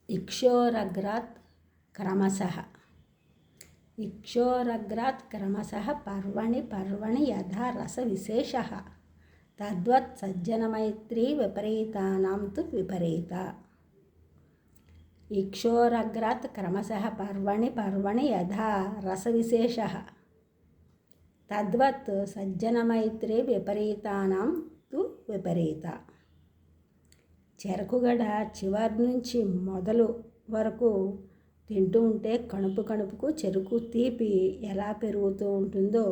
ఇక్షోరగ్రాత్ క్రమశః పర్వణి యథా రసవిశేషः తద్వత్ సజ్జనమైత్రీ విపరీతానాం తు విపరీత. ఇక్షోరగ్రాత్ క్రమశః పర్వణి యథా రసవిశేషः తద్వత్ సజ్జనమైత్రీ విపరీతానాం తు విపరీత. చెరకుగడ చివరి నుంచి మొదలు వరకు తింటూ ఉంటే కణుపుకు చెరుకు తీపి ఎలా పెరుగుతూ ఉంటుందో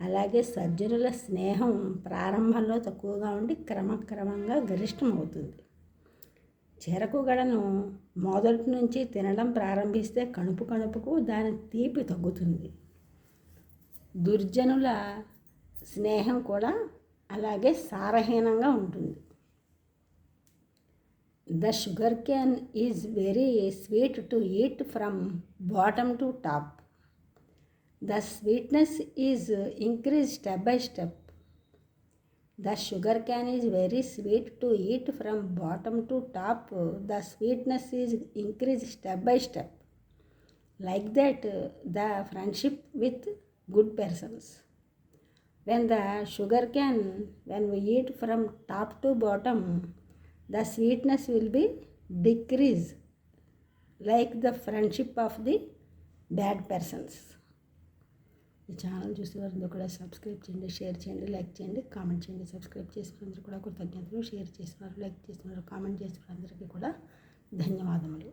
అలాగే సజ్జనుల స్నేహం ప్రారంభంలో తక్కువగా ఉండి క్రమక్రమంగా గరిష్టమవుతుంది. చెరకుగడను మొదటి నుంచి తినడం ప్రారంభిస్తే కణుపుకు దాని తీపి తగ్గుతుంది. దుర్జనుల స్నేహం కూడా అలాగే సారహీనంగా ఉంటుంది. The sugar cane is very sweet to eat from bottom to top. The sweetness is increased step by step. The sugar cane is very sweet to eat from bottom to top. The sweetness is increased step by step. Like that, the friendship with good persons. When we eat from top to bottom, the sweetness will be decreased like the friendship of the bad persons. ఈ channel చూసేవారందరూ కూడా subscribe చేయండి, share చేయండి, like చేయండి, comment చేయండి. Subscribe చేసినందరూ కూడా కృతజ్ఞతలు. Share చేసినారు, like చేసినారు, కామెంట్ చేసిన అందరికీ కూడా ధన్యవాదములు.